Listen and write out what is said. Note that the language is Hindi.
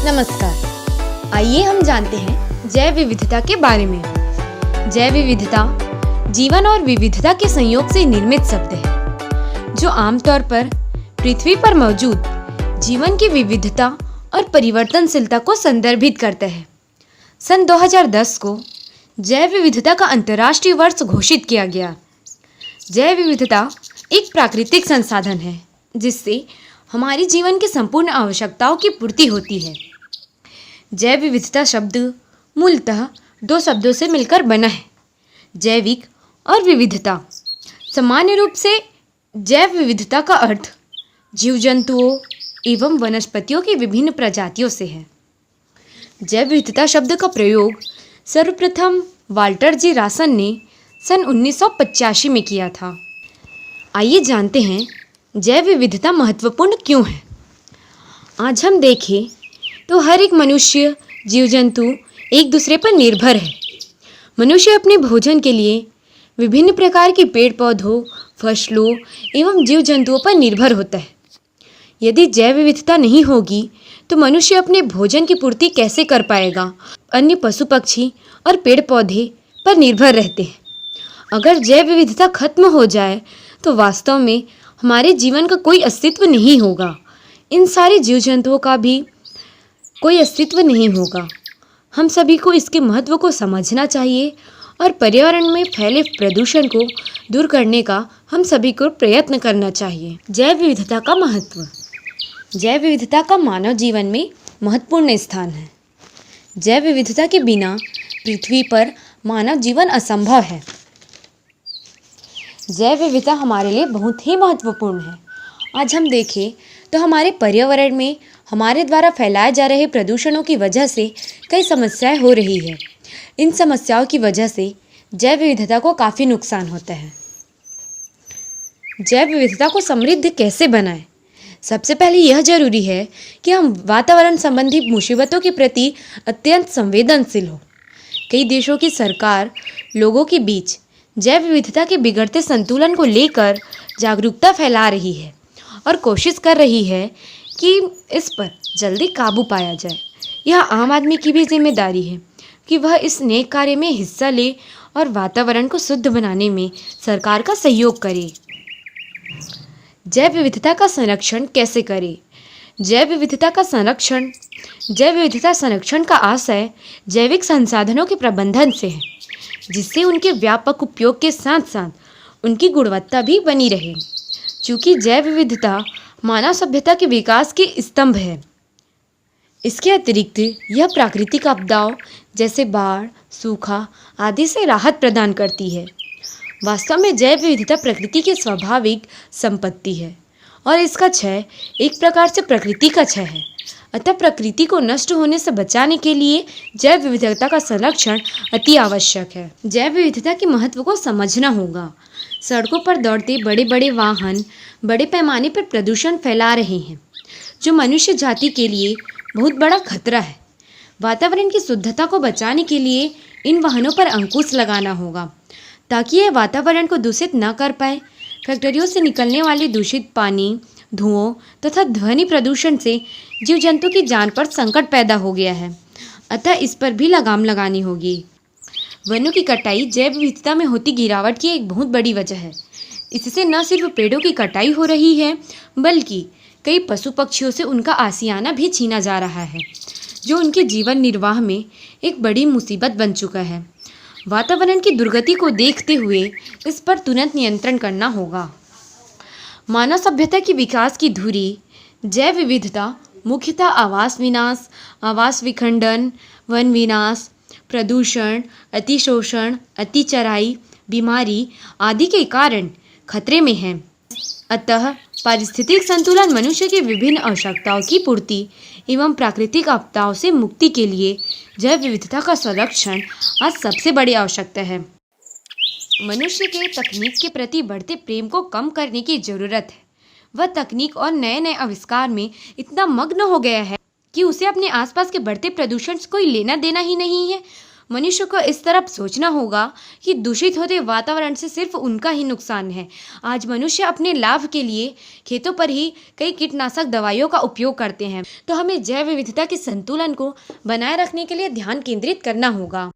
नमस्कार। आइए हम जानते हैं जैव विविधता के बारे में। जैव विविधता जीवन और विविधता के संयोग से निर्मित शब्द है, जो आमतौर पर पृथ्वी पर मौजूद जीवन की विविधता और परिवर्तनशीलता को संदर्भित करता है। सन 2010 को जैव विविधता का अंतर्राष्ट्रीय वर्ष घोषित किया गया। जैव विविधता एक प्राकृतिक संसाधन है जिससे हमारी जीवन की संपूर्ण आवश्यकताओं की पूर्ति होती है। जैव विविधता शब्द मूलतः दो शब्दों से मिलकर बना है, जैविक और विविधता। सामान्य रूप से जैव विविधता का अर्थ जीव जंतुओं एवं वनस्पतियों की विभिन्न प्रजातियों से है। जैव विविधता शब्द का प्रयोग सर्वप्रथम वाल्टर जी रासन ने सन 1985 में किया था। आइए जानते हैं जैव विविधता महत्वपूर्ण क्यों है। आज हम देखें तो हर एक मनुष्य, जीव जंतु एक दूसरे पर निर्भर है। मनुष्य अपने भोजन के लिए विभिन्न प्रकार के पेड़ पौधों, फसलों एवं जीव जंतुओं पर निर्भर होता है। यदि जैव विविधता नहीं होगी तो मनुष्य अपने भोजन की पूर्ति कैसे कर पाएगा। अन्य पशु पक्षी और पेड़ पौधे पर निर्भर रहते हैं। अगर जैव विविधता खत्म हो जाए तो वास्तव में हमारे जीवन का कोई अस्तित्व नहीं होगा। इन सारे जीव जंतुओं का भी कोई अस्तित्व नहीं होगा। हम सभी को इसके महत्व को समझना चाहिए और पर्यावरण में फैले प्रदूषण को दूर करने का हम सभी को प्रयत्न करना चाहिए। जैव विविधता का महत्व। जैव विविधता का मानव जीवन में महत्वपूर्ण स्थान है। जैव विविधता के बिना पृथ्वी पर मानव जीवन असंभव है। जैव विविधता हमारे लिए बहुत ही महत्वपूर्ण है। आज हम देखें तो हमारे पर्यावरण में हमारे द्वारा फैलाए जा रहे प्रदूषणों की वजह से कई समस्याएं हो रही है। इन समस्याओं की वजह से जैव विविधता को काफ़ी नुकसान होता है। जैव विविधता को समृद्ध कैसे बनाएं? सबसे पहले यह जरूरी है कि हम वातावरण संबंधी मुसीबतों के प्रति अत्यंत संवेदनशील हो। कई देशों की सरकार लोगों के बीच जैव विविधता के बिगड़ते संतुलन को लेकर जागरूकता फैला रही है और कोशिश कर रही है कि इस पर जल्दी काबू पाया जाए। यह आम आदमी की भी जिम्मेदारी है कि वह इस नेक कार्य में हिस्सा ले और वातावरण को शुद्ध बनाने में सरकार का सहयोग करे। जैव विविधता का संरक्षण कैसे करें? जैव विविधता संरक्षण का आशय जैविक संसाधनों के प्रबंधन से है, जिससे उनके व्यापक उपयोग के साथ साथ उनकी गुणवत्ता भी बनी रहे। चूँकि जैव विविधता मानव सभ्यता के विकास के स्तंभ है। इसके अतिरिक्त यह प्राकृतिक आपदाओं जैसे बाढ़, सूखा आदि से राहत प्रदान करती है। वास्तव में जैव विविधता प्रकृति की स्वाभाविक संपत्ति है और इसका क्षय एक प्रकार से प्रकृति का क्षय है। अतः प्रकृति को नष्ट होने से बचाने के लिए जैव विविधता का संरक्षण अति आवश्यक है। जैव विविधता के महत्व को समझना होगा। सड़कों पर दौड़ते बड़े बड़े वाहन बड़े पैमाने पर प्रदूषण फैला रहे हैं, जो मनुष्य जाति के लिए बहुत बड़ा खतरा है। वातावरण की शुद्धता को बचाने के लिए इन वाहनों पर अंकुश लगाना होगा ताकि यह वातावरण को दूषित न कर पाए। फैक्ट्रियों से निकलने वाले दूषित पानी, धुओं तथा ध्वनि प्रदूषण से जीव जंतु की जान पर संकट पैदा हो गया है, अतः इस पर भी लगाम लगानी होगी। वनों की कटाई जैव विविधता में होती गिरावट की एक बहुत बड़ी वजह है। इससे न सिर्फ पेड़ों की कटाई हो रही है, बल्कि कई पशु पक्षियों से उनका आशियाना भी छीना जा रहा है, जो उनके जीवन निर्वाह में एक बड़ी मुसीबत बन चुका है। वातावरण की दुर्गति को देखते हुए इस पर तुरंत नियंत्रण करना होगा। मानव सभ्यता की विकास की धुरी जैव विविधता मुख्यतः आवास विनाश, आवास विखंडन, वन विनाश, प्रदूषण, अतिशोषण, अतिचराई, बीमारी आदि के कारण खतरे में है। अतः पारिस्थितिक संतुलन मनुष्य की विभिन्न आवश्यकताओं की पूर्ति एवं प्राकृतिक आपदाओं से मुक्ति के लिए जैव विविधता का संरक्षण आज सबसे बड़ी आवश्यकता है। मनुष्य के तकनीक के प्रति बढ़ते प्रेम को कम करने की जरूरत है। वह तकनीक और नए नए आविष्कार में इतना मग्न हो गया है कि उसे अपने आसपास के बढ़ते प्रदूषण से कोई लेना देना ही नहीं है। मनुष्य को इस तरफ सोचना होगा कि दूषित होते वातावरण से सिर्फ उनका ही नुकसान है। आज मनुष्य अपने लाभ के लिए खेतों पर ही कई कीटनाशक दवाइयों का उपयोग करते हैं, तो हमें जैव विविधता के संतुलन को बनाए रखने के लिए ध्यान केंद्रित करना होगा।